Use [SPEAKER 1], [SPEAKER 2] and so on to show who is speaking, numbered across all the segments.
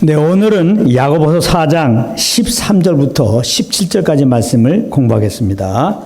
[SPEAKER 1] 네, 오늘은 야고보서 4장 13절부터 17절까지 말씀을 공부하겠습니다.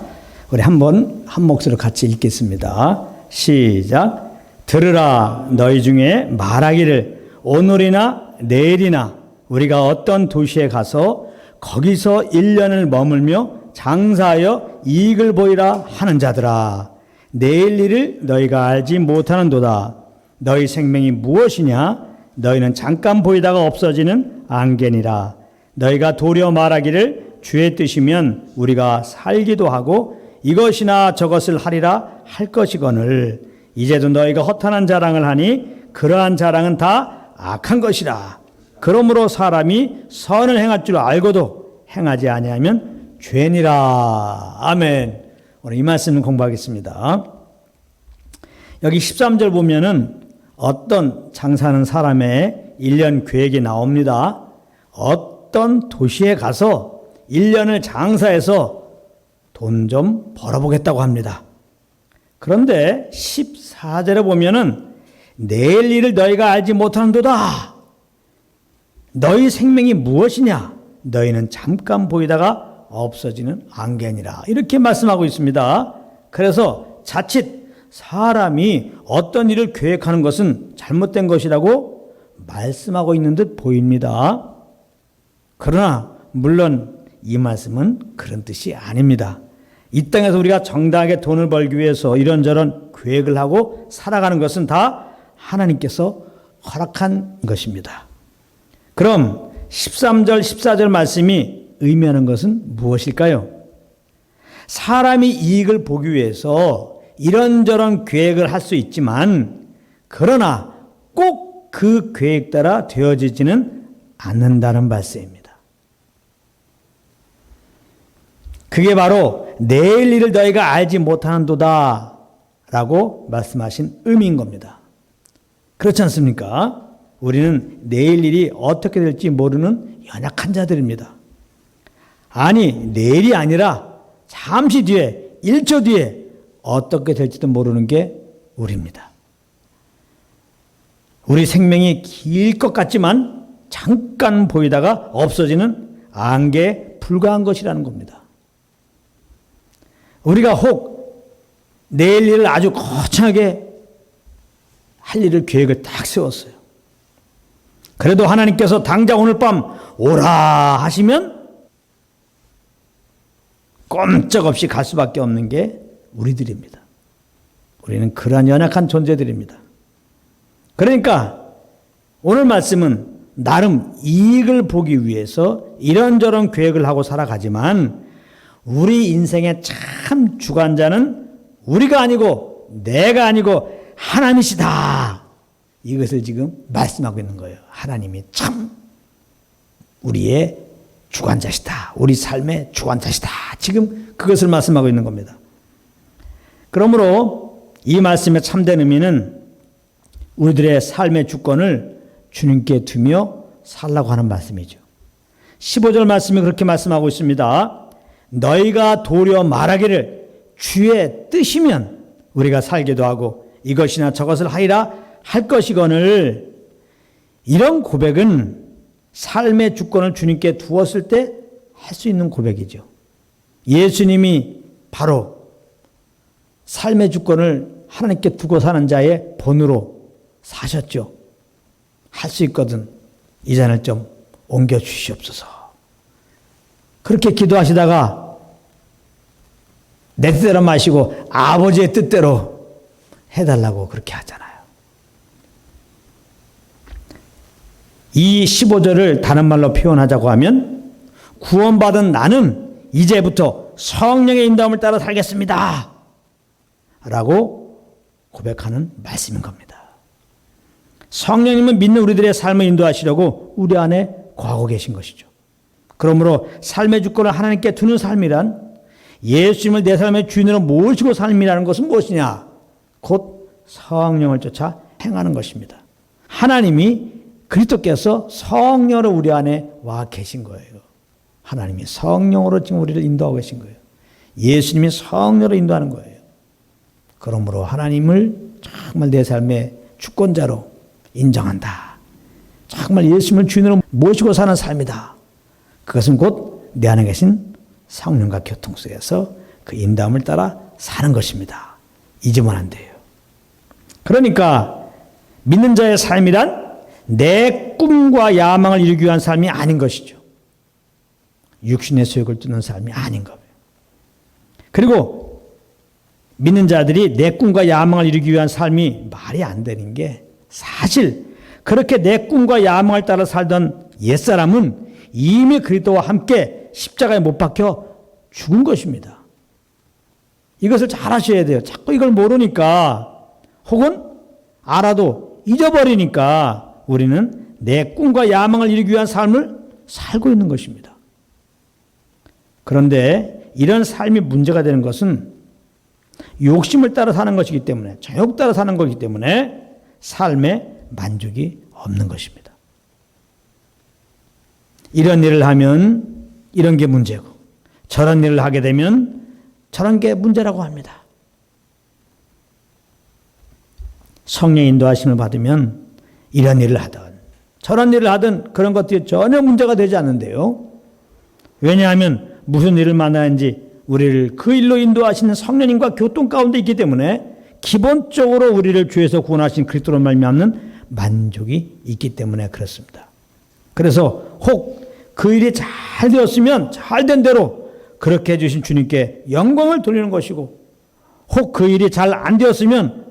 [SPEAKER 1] 우리 한 목소리로 같이 읽겠습니다. 시작. 들으라, 너희 중에 말하기를 오늘이나 내일이나 우리가 어떤 도시에 가서 거기서 1년을 머물며 장사하여 이익을 보이라 하는 자들아, 내일 일을 너희가 알지 못하는도다. 너희 생명이 무엇이냐? 너희는 잠깐 보이다가 없어지는 안개니라. 너희가 도리어 말하기를 주의 뜻이면 우리가 살기도 하고 이것이나 저것을 하리라 할 것이거늘 이제도 너희가 허탄한 자랑을 하니 그러한 자랑은 다 악한 것이라. 그러므로 사람이 선을 행할 줄 알고도 행하지 아니하면 죄니라. 아멘. 오늘 이 말씀을 공부하겠습니다. 여기 13절 보면은 어떤 장사하는 사람의 1년 계획이 나옵니다. 어떤 도시에 가서 1년을 장사해서 돈 좀 벌어보겠다고 합니다. 그런데 14절에 보면은 내일 일을 너희가 알지 못하는도다. 너희 생명이 무엇이냐? 너희는 잠깐 보이다가 없어지는 안개니라. 이렇게 말씀하고 있습니다. 그래서 자칫 사람이 어떤 일을 계획하는 것은 잘못된 것이라고 말씀하고 있는 듯 보입니다. 그러나 물론 이 말씀은 그런 뜻이 아닙니다. 이 땅에서 우리가 정당하게 돈을 벌기 위해서 이런저런 계획을 하고 살아가는 것은 다 하나님께서 허락한 것입니다. 그럼 13절, 14절 말씀이 의미하는 것은 무엇일까요? 사람이 이익을 보기 위해서 이런저런 계획을 할 수 있지만 그러나 꼭 그 계획 따라 되어지지는 않는다는 말씀입니다. 그게 바로 내일 일을 너희가 알지 못하는도다 라고 말씀하신 의미인 겁니다. 그렇지 않습니까? 우리는 내일 일이 어떻게 될지 모르는 연약한 자들입니다. 아니, 내일이 아니라 잠시 뒤에 1초 뒤에 어떻게 될지도 모르는 게 우리입니다. 우리 생명이 길 것 같지만 잠깐 보이다가 없어지는 안개에 불과한 것이라는 겁니다. 우리가 혹 내일 일을 아주 거창하게 할 일을 계획을 딱 세웠어요. 그래도 하나님께서 당장 오늘 밤 오라 하시면 꼼짝없이 갈 수밖에 없는 게 우리들입니다. 우리는 그러한 연약한 존재들입니다. 그러니까 오늘 말씀은 나름 이익을 보기 위해서 이런저런 계획을 하고 살아가지만 우리 인생의 참 주관자는 우리가 아니고 내가 아니고 하나님이시다. 이것을 지금 말씀하고 있는 거예요. 하나님이 참 우리의 주관자시다. 우리 삶의 주관자시다. 지금 그것을 말씀하고 있는 겁니다. 그러므로 이 말씀의 참된 의미는 우리들의 삶의 주권을 주님께 두며 살라고 하는 말씀이죠. 15절 말씀이 그렇게 말씀하고 있습니다. 너희가 도리어 말하기를 주의 뜻이면 우리가 살기도 하고 이것이나 저것을 하리라 할 것이거늘. 이런 고백은 삶의 주권을 주님께 두었을 때 할 수 있는 고백이죠. 예수님이 바로 삶의 주권을 하나님께 두고 사는 자의 본으로 사셨죠. 할 수 있거든 이 잔을 좀 옮겨 주시옵소서. 그렇게 기도하시다가 내 뜻대로 마시고 아버지의 뜻대로 해달라고 그렇게 하잖아요. 이 15절을 다른 말로 표현하자고 하면 구원받은 나는 이제부터 성령의 인도함을 따라 살겠습니다 라고 고백하는 말씀인 겁니다. 성령님은 믿는 우리들의 삶을 인도하시려고 우리 안에 거하고 계신 것이죠. 그러므로 삶의 주권을 하나님께 두는 삶이란 예수님을 내 삶의 주인으로 모시고 삶이라는 것은 무엇이냐? 곧 성령을 쫓아 행하는 것입니다. 하나님이 그리스도께서 성령으로 우리 안에 와 계신 거예요. 하나님이 성령으로 지금 우리를 인도하고 계신 거예요. 예수님이 성령으로 인도하는 거예요. 그러므로 하나님을 정말 내 삶의 주권자로 인정한다. 정말 예수님을 주인으로 모시고 사는 삶이다. 그것은 곧 내 안에 계신 성령과 교통 속에서 그 인도함을 따라 사는 것입니다. 잊으면 안 돼요. 그러니까 믿는 자의 삶이란 내 꿈과 야망을 이루기 위한 삶이 아닌 것이죠. 육신의 소욕을 쫓는 삶이 아닌 거예요. 그리고 믿는 자들이 내 꿈과 야망을 이루기 위한 삶이 말이 안 되는 게 사실 그렇게 내 꿈과 야망을 따라 살던 옛사람은 이미 그리스도와 함께 십자가에 못 박혀 죽은 것입니다. 이것을 잘 아셔야 돼요. 자꾸 이걸 모르니까 혹은 알아도 잊어버리니까 우리는 내 꿈과 야망을 이루기 위한 삶을 살고 있는 것입니다. 그런데 이런 삶이 문제가 되는 것은 욕심을 따라 사는 것이기 때문에, 정욕 따라 사는 것이기 때문에 삶에 만족이 없는 것입니다. 이런 일을 하면 이런 게 문제고 저런 일을 하게 되면 저런 게 문제라고 합니다. 성령의 인도하심을 받으면 이런 일을 하든 저런 일을 하든 그런 것들이 전혀 문제가 되지 않는데요. 왜냐하면 무슨 일을 만나는지 우리를 그 일로 인도하시는 성령님과 교통 가운데 있기 때문에 기본적으로 우리를 주에서 구원하신 그리스도로 말미암는 만족이 있기 때문에 그렇습니다. 그래서 혹 그 일이 잘 되었으면 잘된 대로 그렇게 해주신 주님께 영광을 돌리는 것이고, 혹 그 일이 잘 안 되었으면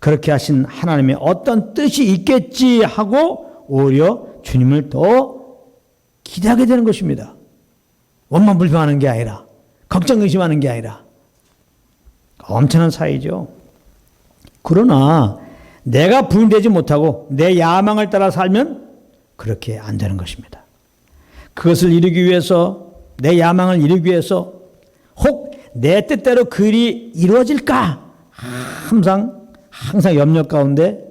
[SPEAKER 1] 그렇게 하신 하나님의 어떤 뜻이 있겠지 하고 오히려 주님을 더 기대하게 되는 것입니다. 원망불평하는 게 아니라, 걱정 의심하는 게 아니라. 엄청난 차이죠. 그러나 내가 부인되지 못하고 내 야망을 따라 살면 그렇게 안 되는 것입니다. 그것을 이루기 위해서, 내 야망을 이루기 위해서 혹 내 뜻대로 그 일이 이루어질까 항상 염려 가운데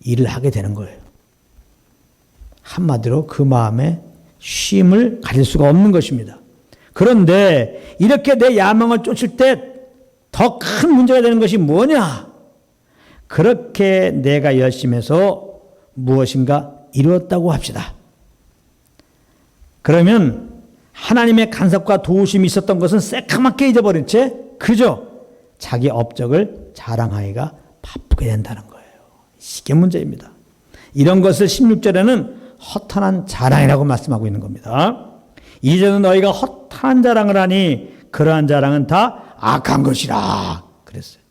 [SPEAKER 1] 일을 하게 되는 거예요. 한마디로 그 마음에 쉼을 가질 수가 없는 것입니다. 그런데 이렇게 내 야망을 쫓을 때 더 큰 문제가 되는 것이 뭐냐? 그렇게 내가 열심히 해서 무엇인가 이루었다고 합시다. 그러면 하나님의 간섭과 도우심이 있었던 것은 새카맣게 잊어버린 채 그저 자기 업적을 자랑하기가 바쁘게 된다는 거예요. 이게 문제입니다. 이런 것을 16절에는 허탄한 자랑이라고 말씀하고 있는 겁니다. 이제는 너희가 허탄한 자랑을 하니 그러한 자랑은 다 악한 것이라 그랬어요.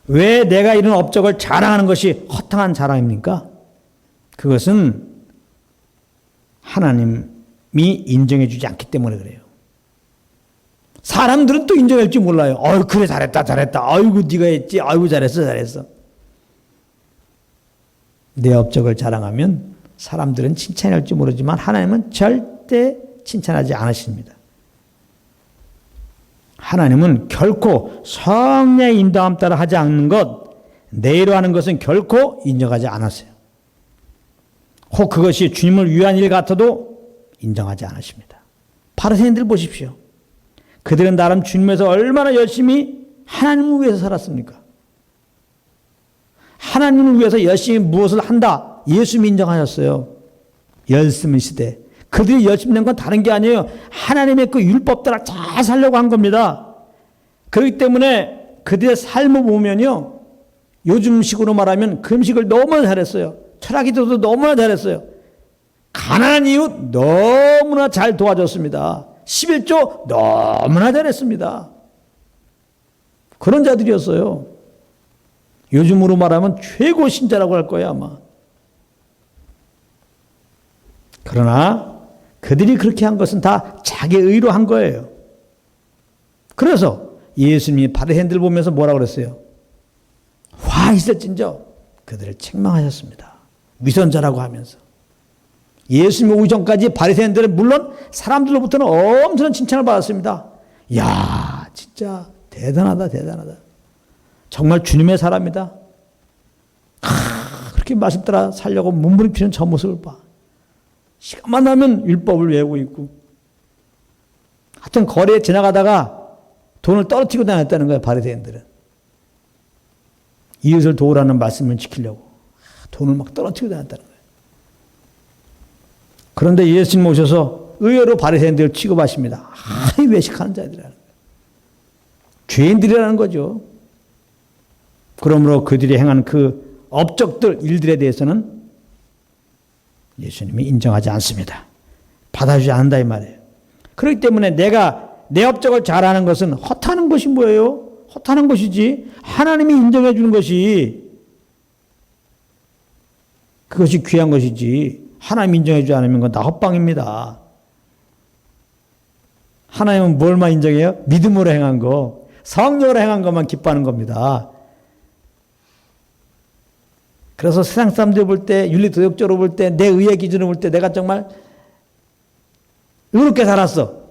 [SPEAKER 1] 왜 내가 이런 업적을 자랑하는 것이 허탄한 자랑입니까? 그것은 하나님이 인정해 주지 않기 때문에 그래요. 사람들은 또 인정할지 몰라요. 그래 잘했다. 아이고 네가 했지. 아이고 잘했어. 내 업적을 자랑하면 사람들은 칭찬할지 모르지만 하나님은 절대 칭찬하지 않으십니다. 하나님은 결코 성령의 인도함 따라 하지 않는 것, 내로 하는 것은 결코 인정하지 않았어요. 혹 그것이 주님을 위한 일 같아도 인정하지 않으십니다. 바리새인들 보십시오. 그들은 나름 주님에서 얼마나 열심히 하나님을 위해서 살았습니까? 하나님을 위해서 열심히 무엇을 한다. 예수님이 인정하셨어요. 열심히 시대. 그들이 열심히 낸 건 다른 게 아니에요. 하나님의 그 율법 따라 잘 살려고 한 겁니다. 그렇기 때문에 그들의 삶을 보면요. 요즘식으로 말하면 금식을 너무나 잘했어요. 철학기도도 너무나 잘했어요. 가난한 이웃 너무나 잘 도와줬습니다. 11조 너무나 잘했습니다. 그런 자들이었어요. 요즘으로 말하면 최고 신자라고 할 거예요, 아마. 그러나 그들이 그렇게 한 것은 다 자기 의로 한 거예요. 그래서 예수님이 바리새인들 보면서 뭐라고 그랬어요? 화 있을진저 그들을 책망하셨습니다. 위선자라고 하면서. 예수님 오기 전까지 바리새인들은 물론 사람들로부터는 엄청난 칭찬을 받았습니다. 야, 진짜 대단하다. 정말 주님의 사람이다. 그렇게 말씀 따라 살려고 몸부림치는 저 모습을 봐. 시간만 나면 율법을 외우고 있고. 하여튼 거리에 지나가다가 돈을 떨어뜨리고 다녔다는 거예요, 바리새인들은. 이웃을 도우라는 말씀을 지키려고. 돈을 막 떨어뜨리고 다녔다는 거예요. 그런데 예수님 오셔서 의외로 바리새인들을 취급하십니다. 아이 외식하는 자들이라는 거예요. 죄인들이라는 거죠. 그러므로 그들이 행한 그 업적들, 일들에 대해서는 예수님이 인정하지 않습니다. 받아주지 않는다 이 말이에요. 그렇기 때문에 내가 내 업적을 잘하는 것은 허탄한 것이 뭐예요? 허탄한 것이지 하나님이 인정해 주는 것이 그것이 귀한 것이지 하나님 인정해 주지 않으면 그건 다 헛방입니다. 하나님은 뭘만 인정해요? 믿음으로 행한 거, 성령으로 행한 것만 기뻐하는 겁니다. 그래서 세상 사람들이 볼 때, 윤리도덕적으로 볼 때, 내 의의 기준으로 볼 때 내가 정말 의롭게 살았어.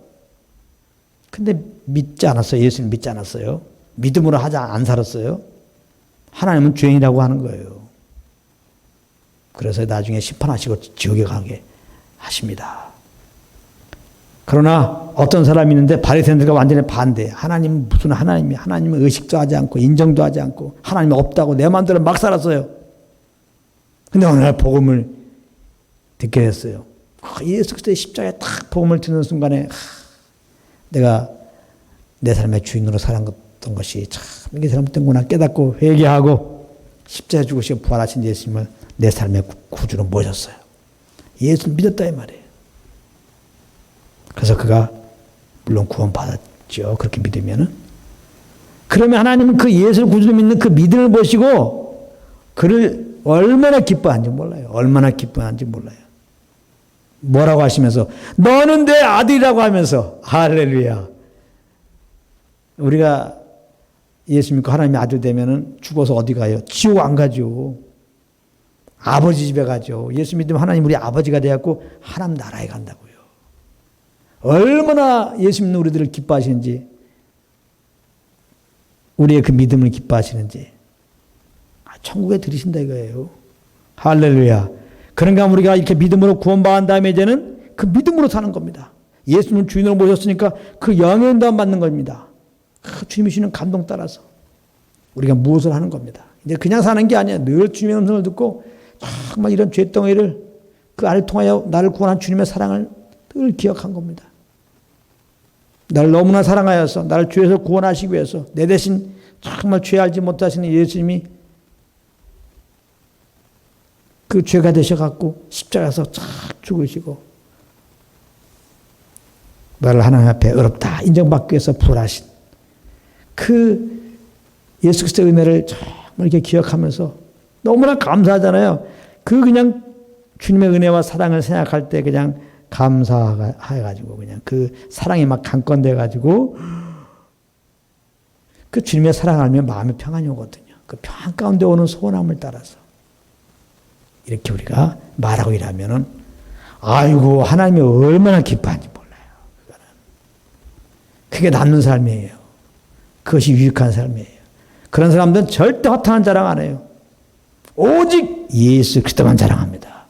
[SPEAKER 1] 근데 믿지 않았어요. 예수님 믿지 않았어요. 믿음으로 하지 안 살았어요. 하나님은 죄인이라고 하는 거예요. 그래서 나중에 심판하시고 지옥에 가게 하십니다. 그러나 어떤 사람이 있는데 바리새인들과 완전히 반대. 하나님은 무슨 하나님이, 하나님은 의식도 하지 않고 인정도 하지 않고 하나님이 없다고 내 마음대로 막 살았어요. 근데 어느 날 복음을 듣게 됐어요. 예수 그리스도의 십자가에 딱 복음을 듣는 순간에 내가 내 삶의 주인으로 살았던 것이 참 이게 잘못된구나 깨닫고 회개하고 십자가에 죽으시고 부활하신 예수님을 내 삶의 구주로 모셨어요. 예수를 믿었다 이 말이에요. 그래서 그가 물론 구원받았죠. 그렇게 믿으면은. 그러면 하나님은 그 예수를 구주로 믿는 그 믿음을 보시고 그를 얼마나 기뻐하는지 몰라요. 얼마나 기뻐하는지 몰라요. 뭐라고 하시면서 너는 내 아들이라고 하면서 할렐루야. 우리가 예수 믿고 하나님의 아들 되면은 죽어서 어디 가요? 지옥 안 가죠. 아버지 집에 가죠. 예수 믿으면 하나님 우리 아버지가 되었고 하나님 나라에 간다고요. 얼마나 예수 믿는 우리들을 기뻐하시는지, 우리의 그 믿음을 기뻐하시는지 천국에 들이신다 이거예요. 할렐루야. 그러니까 우리가 이렇게 믿음으로 구원받은 다음에 이제는 그 믿음으로 사는 겁니다. 예수님을 주인으로 모셨으니까 그 영의 인도함 받는 겁니다. 주님이 주시는 감동 따라서 우리가 무엇을 하는 겁니다. 이제 그냥 사는 게 아니야. 늘 주님의 음성을 듣고 정말 이런 죄덩이를 그 안을 통하여 나를 구원한 주님의 사랑을 늘 기억한 겁니다. 나를 너무나 사랑하여서 나를 죄에서 구원하시기 위해서 내 대신 정말 죄 알지 못하시는 예수님이 그 죄가 되셔갖고 십자가에서 착 죽으시고 나를 하나님 앞에 의롭다 인정받기 위해서 부활하신 그 예수 그리스도의 은혜를 정말 이렇게 기억하면서 너무나 감사하잖아요. 그 그냥 주님의 은혜와 사랑을 생각할 때 그냥 감사해가지고 그냥 그 사랑이 막 강건돼가지고 그 주님의 사랑을 알면 마음의 평안이 오거든요. 그 평안 가운데 오는 소원함을 따라서 이렇게 우리가 말하고 일하면은 아이고 하나님이 얼마나 기뻐하는지 몰라요. 그게 남는 삶이에요. 그것이 유익한 삶이에요. 그런 사람들은 절대 허탄한 자랑 안 해요. 오직 예수 그리스도만 자랑합니다.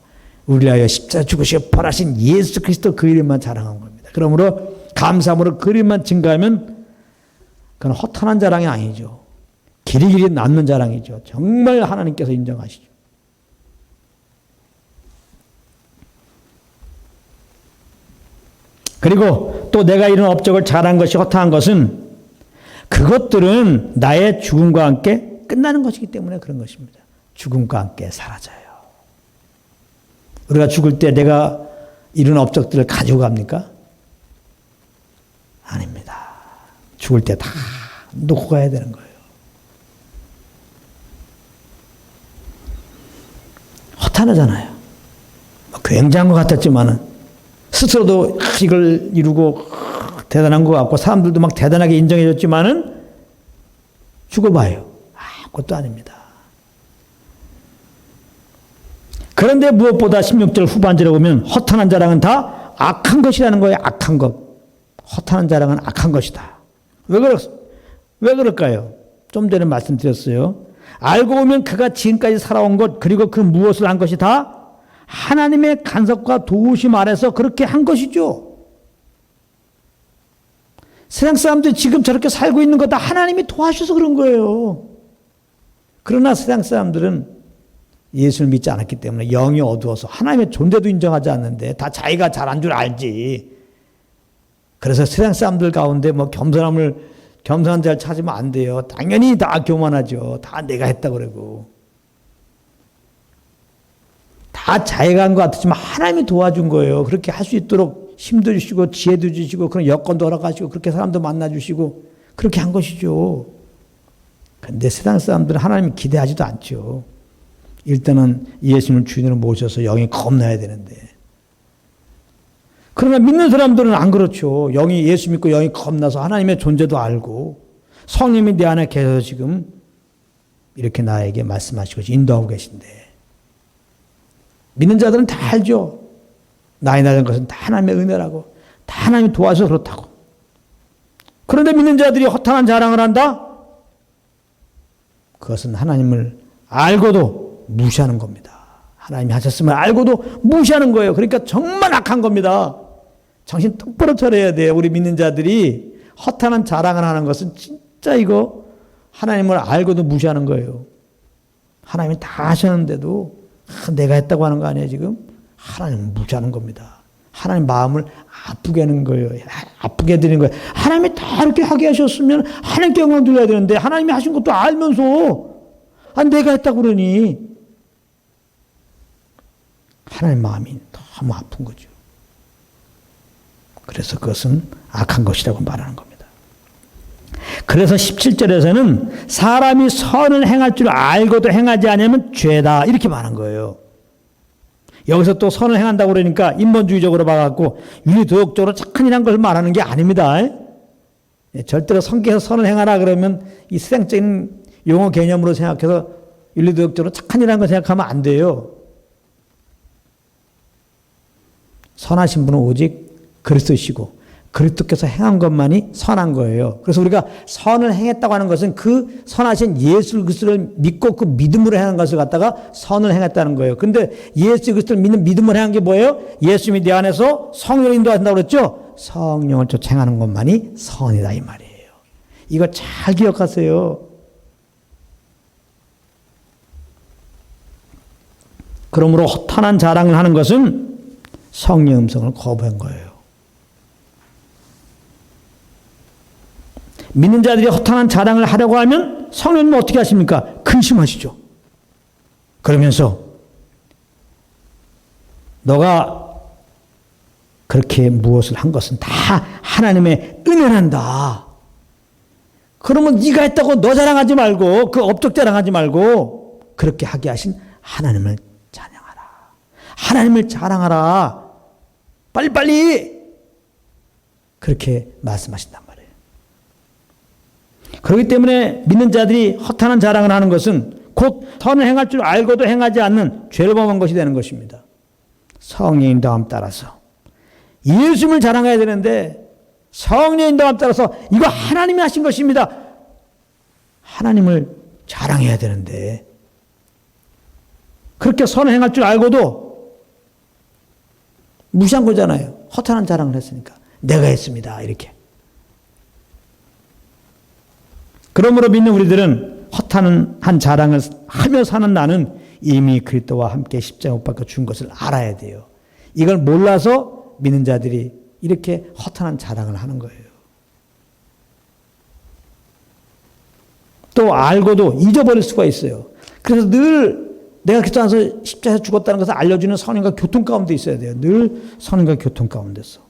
[SPEAKER 1] 우리를 위하여 십자가 죽으시고 부활하신 예수 그리스도 그 이름만 자랑한 겁니다. 그러므로 감사함으로 그 이름만 증가하면 그건 허탄한 자랑이 아니죠. 길이길이 남는 자랑이죠. 정말 하나님께서 인정하시죠. 그리고 또 내가 이런 업적을 잘한 것이 허탄한 것은 그것들은 나의 죽음과 함께 끝나는 것이기 때문에 그런 것입니다. 죽음과 함께 사라져요. 우리가 죽을 때 내가 이런 업적들을 가지고 갑니까? 아닙니다. 죽을 때 다 놓고 가야 되는 거예요. 허탄하잖아요. 굉장한 것 같았지만은 스스로도 이걸 이루고 대단한 것 같고 사람들도 막 대단하게 인정해 줬지만은 죽어봐요. 아무것도 아닙니다. 그런데 무엇보다 16절 후반절에 보면 허탄한 자랑은 다 악한 것이라는 거예요. 악한 것. 허탄한 자랑은 악한 것이다. 왜 그럴까요? 좀 전에 말씀드렸어요. 알고 보면 그가 지금까지 살아온 것 그리고 그 무엇을 한 것이 다 하나님의 간섭과 도우심 아래서 그렇게 한 것이죠. 세상 사람들이 지금 저렇게 살고 있는 것 다 하나님이 도와주셔서 그런 거예요. 그러나 세상 사람들은 예수를 믿지 않았기 때문에 영이 어두워서 하나님의 존재도 인정하지 않는데 다 자기가 잘한 줄 알지. 그래서 세상 사람들 가운데 뭐 겸손한 자를 찾으면 안 돼요. 당연히 다 교만하죠. 다 내가 했다 그러고. 다 자기가 한 것 같지만 하나님이 도와준 거예요. 그렇게 할 수 있도록 힘도 주시고 지혜도 주시고 그런 여건도 허락하시고 그렇게 사람도 만나주시고 그렇게 한 것이죠. 그런데 세상 사람들은 하나님이 기대하지도 않죠. 일단은 예수님을 주인으로 모셔서 영이 겁나야 되는데. 그러나 믿는 사람들은 안 그렇죠. 영이 예수 믿고 영이 겁나서 하나님의 존재도 알고 성령이 내 안에 계셔서 지금 이렇게 나에게 말씀하시고 인도하고 계신데 믿는 자들은 다 알죠. 나이 나는 것은 다 하나님의 은혜라고 다 하나님이 도와서 그렇다고. 그런데 믿는 자들이 허탄한 자랑을 한다? 그것은 하나님을 알고도 무시하는 겁니다. 하나님이 하셨음을 알고도 무시하는 거예요. 그러니까 정말 악한 겁니다. 정신 똑바로 차려야 돼요. 우리 믿는 자들이 허탄한 자랑을 하는 것은 진짜 이거 하나님을 알고도 무시하는 거예요. 하나님이 다 하셨는데도 내가 했다고 하는 거 아니에요 지금? 하나님을 무시하는 겁니다. 하나님 마음을 아프게 하는 거예요. 아프게 해드리는 거예요. 하나님이 다 이렇게 하게 하셨으면 하나님께 영광 돌려야 되는데 하나님이 하신 것도 알면서 내가 했다고 그러니 하나님 마음이 너무 아픈 거죠. 그래서 그것은 악한 것이라고 말하는 겁니다. 그래서 17절에서는 사람이 선을 행할 줄 알고도 행하지 않으면 죄다 이렇게 말한 거예요. 여기서 또 선을 행한다고 그러니까 인본주의적으로 봐갖고 윤리도덕적으로 착한 일한 걸 말하는 게 아닙니다. 절대로 성경에서 선을 행하라 그러면 이 세상적인 용어 개념으로 생각해서 윤리도덕적으로 착한 일한 걸 생각하면 안 돼요. 선하신 분은 오직 그리스도시고 그리스도께서 행한 것만이 선한 거예요. 그래서 우리가 선을 행했다고 하는 것은 그 선하신 예수 그리스도를 믿고 그 믿음으로 행한 것을 갖다가 선을 행했다는 거예요. 그런데 예수 그리스도를 믿는 믿음으로 행한 게 뭐예요? 예수님이 내 안에서 성령을 인도하신다고 그랬죠? 성령을 쫓아 행하는 것만이 선이다 이 말이에요. 이거 잘 기억하세요. 그러므로 허탄한 자랑을 하는 것은 성령의 음성을 거부한 거예요. 믿는 자들이 허탄한 자랑을 하려고 하면 성령님은 어떻게 하십니까? 근심하시죠. 그러면서 너가 그렇게 무엇을 한 것은 다 하나님의 은혜란다. 그러면 네가 했다고 너 자랑하지 말고 그 업적 자랑하지 말고 그렇게 하게 하신 하나님을 찬양하라. 하나님을 자랑하라. 빨리빨리 그렇게 말씀하신단 말이에요. 그렇기 때문에 믿는 자들이 허탄한 자랑을 하는 것은 곧 선을 행할 줄 알고도 행하지 않는 죄를 범한 것이 되는 것입니다. 성령의 인도함 따라서 예수님을 자랑해야 되는데 성령의 인도함 따라서 이거 하나님이 하신 것입니다. 하나님을 자랑해야 되는데 그렇게 선을 행할 줄 알고도 무시한 거잖아요. 허탄한 자랑을 했으니까 내가 했습니다. 이렇게. 그러므로 믿는 우리들은 허탄한 자랑을 하며 사는 나는 이미 그리스도와 함께 십자가 못 박혀 죽은 것을 알아야 돼요. 이걸 몰라서 믿는 자들이 이렇게 허탄한 자랑을 하는 거예요. 또 알고도 잊어버릴 수가 있어요. 그래서 늘 내가 그리스도 안에서 십자가에서 죽었다는 것을 알려주는 성령과 교통 가운데 있어야 돼요. 늘 성령과 교통 가운데서.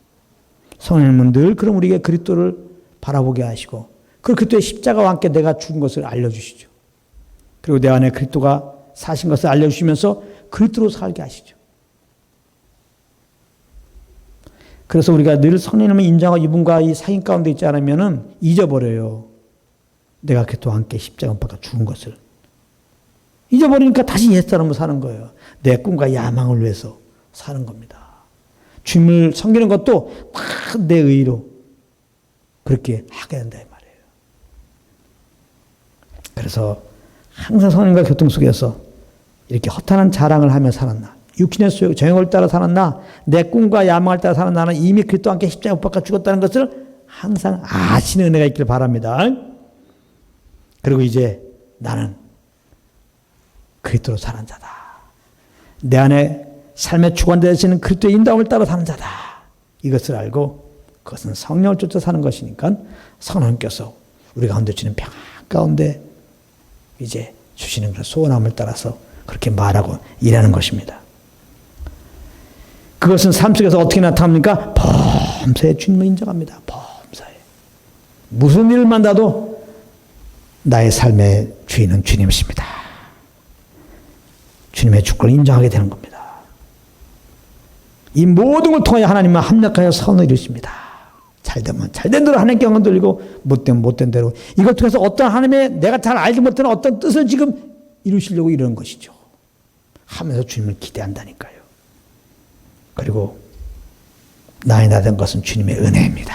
[SPEAKER 1] 성령님은 늘 그럼 우리에게 그리스도를 바라보게 하시고 그리고 그리스도의 십자가와 함께 내가 죽은 것을 알려주시죠. 그리고 내 안에 그리스도가 사신 것을 알려주시면서 그리스도로 살게 하시죠. 그래서 우리가 늘 성령님을 인정하고 이분과 이 사귐 가운데 있지 않으면 잊어버려요. 내가 그리스도와 함께 십자가 못 박혀 죽은 것을. 잊어버리니까 다시 옛사람으로 사는 거예요. 내 꿈과 야망을 위해서 사는 겁니다. 주님을 섬기는 것도 다 내 의로 그렇게 하게 된다 이 말이에요. 그래서 항상 성령과 교통 속에서 이렇게 허탄한 자랑을 하며 살았나, 육신의 소욕, 정욕을 따라 살았나, 내 꿈과 야망을 따라 사는 나는 이미 그리스도와 함께 십자가에 못 박혀 죽었다는 것을 항상 아시는 은혜가 있길 바랍니다. 그리고 이제 나는 그리스도로 사는 자다. 내 안에 삶의 주관자 되시는 그리스도의 인도함을 따라 사는 자다. 이것을 알고 그것은 성령을 쫓아 사는 것이니까 성령께서 우리 가운데 주는 평안 가운데 이제 주시는 그런 소원함을 따라서 그렇게 말하고 일하는 것입니다. 그것은 삶 속에서 어떻게 나타납니까? 범사에 주님을 인정합니다. 범사에. 무슨 일을 만나도 나의 삶의 주인은 주님이십니다. 주님의 주권을 인정하게 되는 겁니다. 이 모든 걸 통하여 하나님은 합력하여 선을 이루십니다. 잘되면 잘된 대로 하나님께 영광 돌리고 못되면 못된 대로 이걸 통해서 어떤 하나님의 내가 잘 알지 못하는 어떤 뜻을 지금 이루시려고 이러는 것이죠. 하면서 주님을 기대한다니까요. 그리고 나의 나된 것은 주님의 은혜입니다.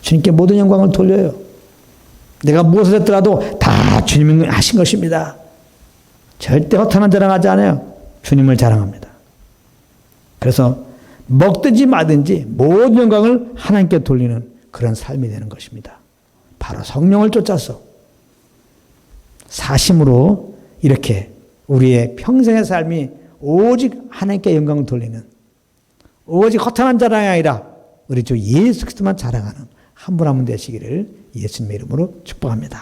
[SPEAKER 1] 주님께 모든 영광을 돌려요. 내가 무엇을 했더라도 다 주님이 하신 것입니다. 절대 허탄한 자랑하지 않아요. 주님을 자랑합니다. 그래서 먹든지 마든지 모든 영광을 하나님께 돌리는 그런 삶이 되는 것입니다. 바로 성령을 쫓아서 사심으로 이렇게 우리의 평생의 삶이 오직 하나님께 영광을 돌리는 오직 허탄한 자랑이 아니라 우리 주 예수 그리스도만 자랑하는 한 분 한 분 되시기를 예수님의 이름으로 축복합니다.